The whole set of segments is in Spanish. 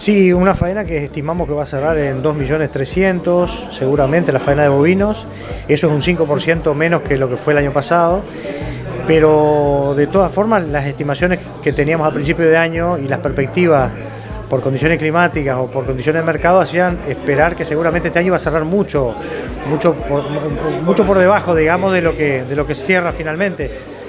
Sí, una faena que estimamos que va a cerrar en 2.300.000, seguramente la faena de bovinos. Eso es un 5% menos que lo que fue el año pasado. Pero de todas formas, las estimaciones que teníamos a principio de año y las perspectivas por condiciones climáticas o por condiciones de mercado hacían esperar que seguramente este año va a cerrar mucho por debajo, digamos, de lo que cierra finalmente.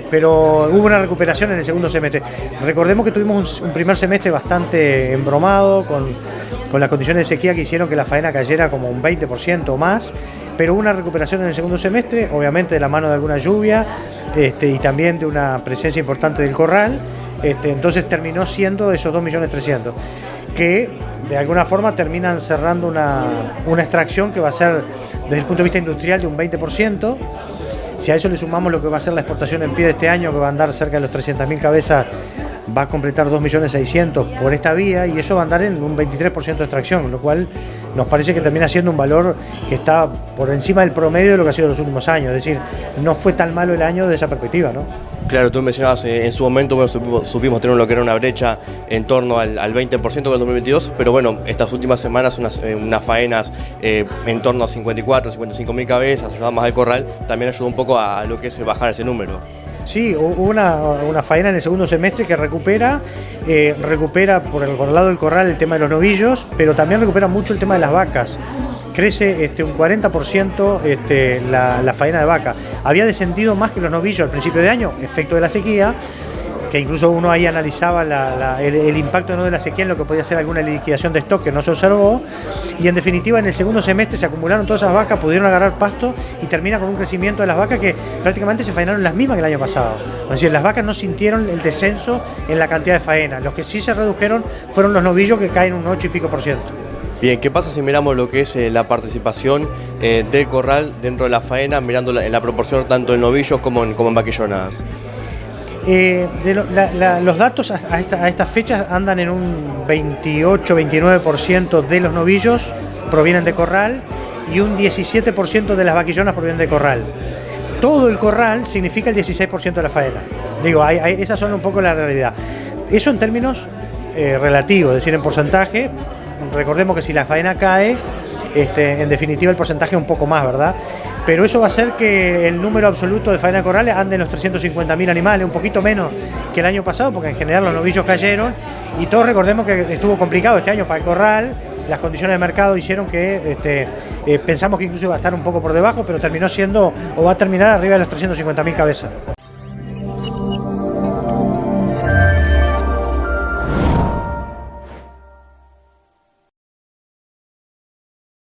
Pero hubo una recuperación en el segundo semestre. Recordemos que tuvimos un primer semestre bastante embromado con las condiciones de sequía que hicieron que la faena cayera como un 20% o más, pero hubo una recuperación en el segundo semestre, obviamente de la mano de alguna lluvia y también de una presencia importante del corral. Entonces terminó siendo esos 2.300.000, que de alguna forma terminan cerrando una extracción que va a ser desde el punto de vista industrial de un 20%. Si a eso le sumamos lo que va a ser la exportación en pie de este año, que va a andar cerca de los 300.000 cabezas, va a completar 2.600.000 por esta vía, y eso va a andar en un 23% de extracción, lo cual nos parece que termina siendo un valor que está por encima del promedio de lo que ha sido los últimos años. Es decir, no fue tan malo el año de esa perspectiva, ¿no? Claro, tú mencionabas en su momento, bueno, supimos tener lo que era una brecha en torno al 20% del 2022, pero bueno, estas últimas semanas unas faenas en torno a 54.000, 55.000 cabezas, ayudamos al corral, también ayudó un poco a lo que es bajar ese número. Sí, hubo una faena en el segundo semestre que recupera por el lado del corral el tema de los novillos, pero también recupera mucho el tema de las vacas. Crece un 40% la faena de vaca. Había descendido más que los novillos al principio de año, efecto de la sequía, que incluso uno ahí analizaba el impacto, ¿no?, de la sequía en lo que podía ser alguna liquidación de stock que no se observó, y en definitiva en el segundo semestre se acumularon todas esas vacas, pudieron agarrar pasto y termina con un crecimiento de las vacas que prácticamente se faenaron las mismas que el año pasado. Es decir, las vacas no sintieron el descenso en la cantidad de faena. Los que sí se redujeron fueron los novillos, que caen un 8 y pico %. Bien, ¿qué pasa si miramos lo que es la participación del corral dentro de la faena, mirando en la proporción tanto en novillos como en vaquillonadas? Los datos a estas fechas andan en un 28-29% de los novillos provienen de corral y un 17% de las vaquillonas provienen de corral. Todo el corral significa el 16% de la faena. Digo, esas son un poco la realidad. Eso en términos relativos, es decir, en porcentaje. Recordemos que si la faena cae, en definitiva el porcentaje es un poco más, ¿verdad? Pero eso va a hacer que el número absoluto de faena de corrales ande en los 350.000 animales, un poquito menos que el año pasado, porque en general los novillos cayeron, y todos recordemos que estuvo complicado este año para el corral. Las condiciones de mercado hicieron que pensamos que incluso iba a estar un poco por debajo, pero terminó siendo, o va a terminar arriba de los 350.000 cabezas.